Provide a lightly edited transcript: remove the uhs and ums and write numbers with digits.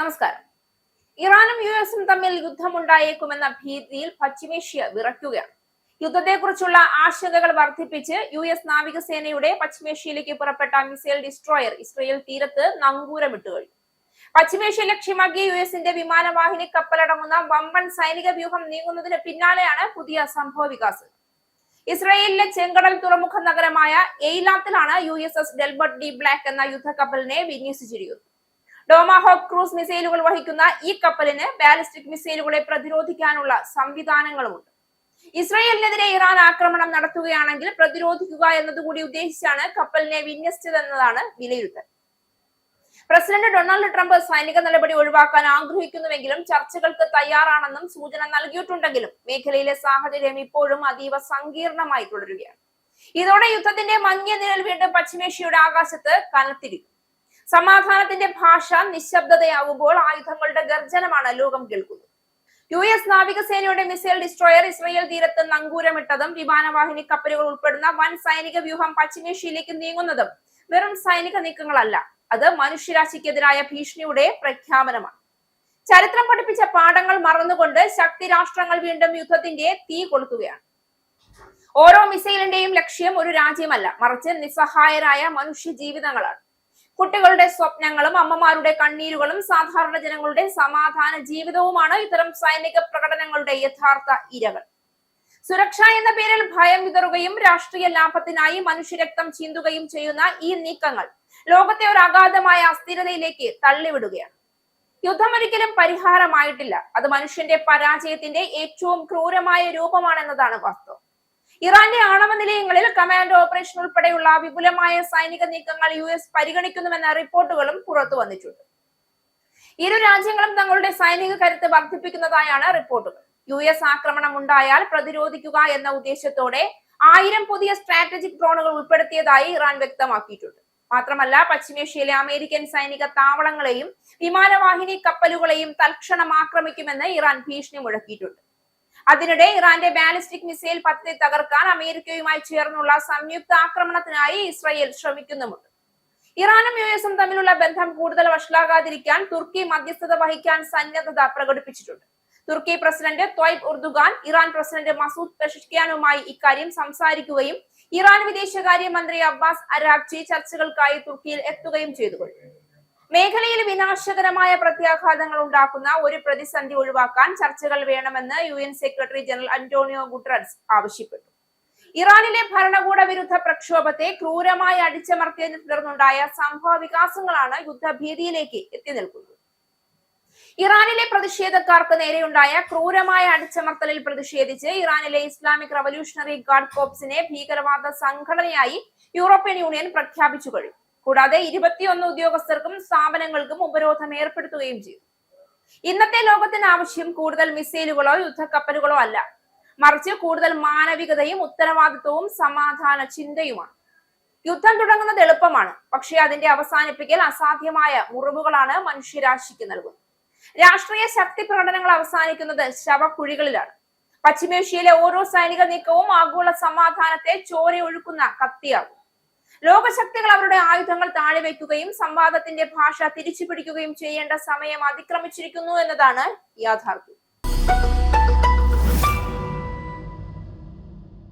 നമസ്കാരം. ഇറാനും യുഎസും തമ്മിൽ യുദ്ധമുണ്ടായേക്കുമെന്ന ഭീതിയിൽ പശ്ചിമേഷ്യ വിറയ്ക്കുകയാണ്. യുദ്ധത്തെക്കുറിച്ചുള്ള ആശങ്കകൾ വർദ്ധിപ്പിച്ച് യുഎസ് നാവികസേനയുടെ പശ്ചിമേഷ്യയിലേക്ക് പുറപ്പെട്ട മിസൈൽ ഡിസ്ട്രോയർ ഇസ്രയേൽ തീരത്ത് നങ്കൂരമിട്ട് കഴിഞ്ഞു. പശ്ചിമേഷ്യ ലക്ഷ്യമാക്കി യുഎസിന്റെ വിമാനവാഹിനി കപ്പലടങ്ങുന്ന വമ്പൻ സൈനിക വ്യൂഹം നീങ്ങുന്നതിന് പിന്നാലെയാണ് പുതിയ സംഭവ വികാസം. ഇസ്രയേലിലെ ചെങ്കടൽ തുറമുഖ നഗരമായ എയ്ലാത്തിലാണ് USS ഡെൽബർട്ട് ഡി ബ്ലാക്ക് എന്ന യുദ്ധക്കപ്പലിനെ വിന്യസിച്ചിരിക്കുന്നത്. ടോമാഹോക്ക് ക്രൂസ് മിസൈലുകൾ വഹിക്കുന്ന ഈ കപ്പലിന് ബാലിസ്റ്റിക് മിസൈലുകളെ പ്രതിരോധിക്കാനുള്ള സംവിധാനങ്ങളുമുണ്ട്. ഇസ്രയേലിനെതിരെ ഇറാൻ ആക്രമണം നടത്തുകയാണെങ്കിൽ പ്രതിരോധിക്കുക എന്നതുകൂടി ഉദ്ദേശിച്ചാണ് കപ്പലിനെ വിന്യസിച്ചതെന്നതാണ് വിലയിരുത്തൽ. പ്രസിഡന്റ് ഡൊണാൾഡ് ട്രംപ് സൈനിക നടപടി ഒഴിവാക്കാൻ ആഗ്രഹിക്കുന്നുവെങ്കിലും ചർച്ചകൾക്ക് തയ്യാറാണെന്നും സൂചന നൽകിയിട്ടുണ്ടെങ്കിലും മേഖലയിലെ സാഹചര്യം ഇപ്പോഴും അതീവ സങ്കീർണമായി തുടരുകയാണ്. ഇതോടെ യുദ്ധത്തിന്റെ മങ്ങിയ നിഴൽ വീണ്ടും പശ്ചിമേഷ്യയുടെ ആകാശത്ത് കനത്തിരിക്കും. സമാധാനത്തിന്റെ ഭാഷ നിശബ്ദതയാവുമ്പോൾ ആയുധങ്ങളുടെ ഗർജനമാണ് ലോകം കേൾക്കുന്നത്. US നാവികസേനയുടെ മിസൈൽ ഡിസ്ട്രോയർ ഇസ്രയേൽ തീരത്ത് നങ്കൂരമിട്ടതും വിമാനവാഹിനി കപ്പലുകൾ ഉൾപ്പെടുന്ന വൻ സൈനിക വ്യൂഹം പശ്ചിമേഷ്യയിലേക്ക് നീങ്ങുന്നതും വെറും സൈനിക നീക്കങ്ങളല്ല, അത് മനുഷ്യരാശിക്കെതിരായ ഭീഷണിയുടെ പ്രഖ്യാപനമാണ്. ചരിത്രം പഠിപ്പിച്ച പാഠങ്ങൾ മറന്നുകൊണ്ട് ശക്തി രാഷ്ട്രങ്ങൾ വീണ്ടും യുദ്ധത്തിന്റെ തീ കൊളുത്തുകയാണ്. ഓരോ മിസൈലിന്റെയും ലക്ഷ്യം ഒരു രാജ്യമല്ല, മറിച്ച് നിസ്സഹായരായ മനുഷ്യ ജീവിതങ്ങളാണ്. കുട്ടികളുടെ സ്വപ്നങ്ങളും അമ്മമാരുടെ കണ്ണീരുകളും സാധാരണ ജനങ്ങളുടെ സമാധാന ജീവിതവുമാണ് ഇത്തരം സൈനിക പ്രകടനങ്ങളുടെ യഥാർത്ഥ ഇരകൾ. സുരക്ഷ എന്ന പേരിൽ ഭയം വിതറുകയും രാഷ്ട്രീയ ലാഭത്തിനായി മനുഷ്യരക്തം ചീന്തുകയും ചെയ്യുന്ന ഈ നീക്കങ്ങൾ ലോകത്തെ ഒരു അഗാധമായ അസ്ഥിരതയിലേക്ക് തള്ളിവിടുകയാണ്. യുദ്ധം ഒരിക്കലും പരിഹാരമായിട്ടില്ല, അത് മനുഷ്യന്റെ പരാജയത്തിന്റെ ഏറ്റവും ക്രൂരമായ രൂപമാണെന്നതാണ് വാസ്തവം. ഇറാന്റെ ആണവ നിലയങ്ങളിൽ കമാൻഡോ ഓപ്പറേഷൻ ഉൾപ്പെടെയുള്ള വിപുലമായ സൈനിക നീക്കങ്ങൾ US പരിഗണിക്കുന്നുവെന്ന റിപ്പോർട്ടുകളും പുറത്തു വന്നിട്ടുണ്ട്. ഇരു രാജ്യങ്ങളും തങ്ങളുടെ സൈനിക കരുത്ത് വർദ്ധിപ്പിക്കുന്നതായാണ് റിപ്പോർട്ടുകൾ. US ആക്രമണം ഉണ്ടായാൽ പ്രതിരോധിക്കുക എന്ന ഉദ്ദേശത്തോടെ 1000 പുതിയ സ്ട്രാറ്റജിക് ഡ്രോണുകൾ ഉൾപ്പെടുത്തിയതായി ഇറാൻ വ്യക്തമാക്കിയിട്ടുണ്ട്. മാത്രമല്ല, പശ്ചിമേഷ്യയിലെ അമേരിക്കൻ സൈനിക താവളങ്ങളെയും വിമാനവാഹിനി കപ്പലുകളെയും തൽക്ഷണം ആക്രമിക്കുമെന്ന് ഇറാൻ ഭീഷണി മുഴക്കിയിട്ടുണ്ട്. അതിനിടെ ഇറാന്റെ ബാലിസ്റ്റിക് മിസൈൽ പദ്ധതി തകർക്കാൻ അമേരിക്കയുമായി ചേർന്നുള്ള സംയുക്ത ആക്രമണത്തിനായി ഇസ്രയേൽ ശ്രമിക്കുന്നുമുണ്ട്. ഇറാനും USഉം തമ്മിലുള്ള ബന്ധം കൂടുതൽ വഷളാകാതിരിക്കാൻ തുർക്കി മധ്യസ്ഥത വഹിക്കാൻ സന്നദ്ധത പ്രകടിപ്പിച്ചിട്ടുണ്ട്. തുർക്കി president Tayyip Erdogan Iran president Masoud പെഷഷ്കിയാനുമായി ഇക്കാര്യം സംസാരിക്കുകയും ഇറാൻ വിദേശകാര്യ മന്ത്രി അബ്ബാസ് അരാഗ്ചി ചർച്ചകൾക്കായി തുർക്കിയിൽ എത്തുകയും ചെയ്തു. മേഖലയിൽ വിനാശകരമായ പ്രത്യാഘാതങ്ങൾ ഉണ്ടാക്കുന്ന ഒരു പ്രതിസന്ധി ഒഴിവാക്കാൻ ചർച്ചകൾ വേണമെന്ന് UN secretary general Antonio Guterres ആവശ്യപ്പെട്ടു. ഇറാനിലെ ഭരണകൂട വിരുദ്ധ പ്രക്ഷോഭത്തെ ക്രൂരമായി അടിച്ചമർത്തിയതിനെ തുടർന്നുണ്ടായ സംഭവ വികാസങ്ങളാണ് യുദ്ധഭീതിയിലേക്ക് എത്തി നിൽക്കുന്നത്. ഇറാനിലെ പ്രതിഷേധക്കാർക്ക് നേരെയുണ്ടായ ക്രൂരമായ അടിച്ചമർത്തലിൽ പ്രതിഷേധിച്ച് ഇറാനിലെ ഇസ്ലാമിക് റവല്യൂഷണറി ഗാർഡ് കോർപ്സിനെ ഭീകരവാദ സംഘടനയായി യൂറോപ്യൻ യൂണിയൻ പ്രഖ്യാപിച്ചു കഴിഞ്ഞു. കൂടാതെ 21 ഉദ്യോഗസ്ഥർക്കും സ്ഥാപനങ്ങൾക്കും ഉപരോധം ഏർപ്പെടുത്തുകയും ചെയ്തു. ഇന്നത്തെ ലോകത്തിന് ആവശ്യം കൂടുതൽ മിസൈലുകളോ യുദ്ധക്കപ്പലുകളോ അല്ല, മറിച്ച് കൂടുതൽ മാനവികതയും ഉത്തരവാദിത്വവും സമാധാന ചിന്തയുമാണ്. യുദ്ധം തുടങ്ങുന്നത് എളുപ്പമാണ്, പക്ഷേ അതിന്റെ അവസാനിപ്പിക്കൽ അസാധ്യമായ മുറിവുകളാണ് മനുഷ്യരാശിക്ക് നൽകുന്നത്. രാഷ്ട്രീയ ശക്തി പ്രകടനങ്ങൾ അവസാനിക്കുന്നത് ശവക്കുഴികളിലാണ്. പശ്ചിമേഷ്യയിലെ ഓരോ സൈനിക നീക്കവും ആഗോള സമാധാനത്തെ ചോരയൊഴുക്കുന്ന കത്തിയാകും. ലോകശക്തികൾ അവരുടെ ആയുധങ്ങൾ താഴെ വയ്ക്കുകയും സംവാദത്തിന്റെ ഭാഷ തിരിച്ചു പിടിക്കുകയും ചെയ്യേണ്ട സമയം അതിക്രമിച്ചിരിക്കുന്നു എന്നതാണ് യാഥാർത്ഥ്യം.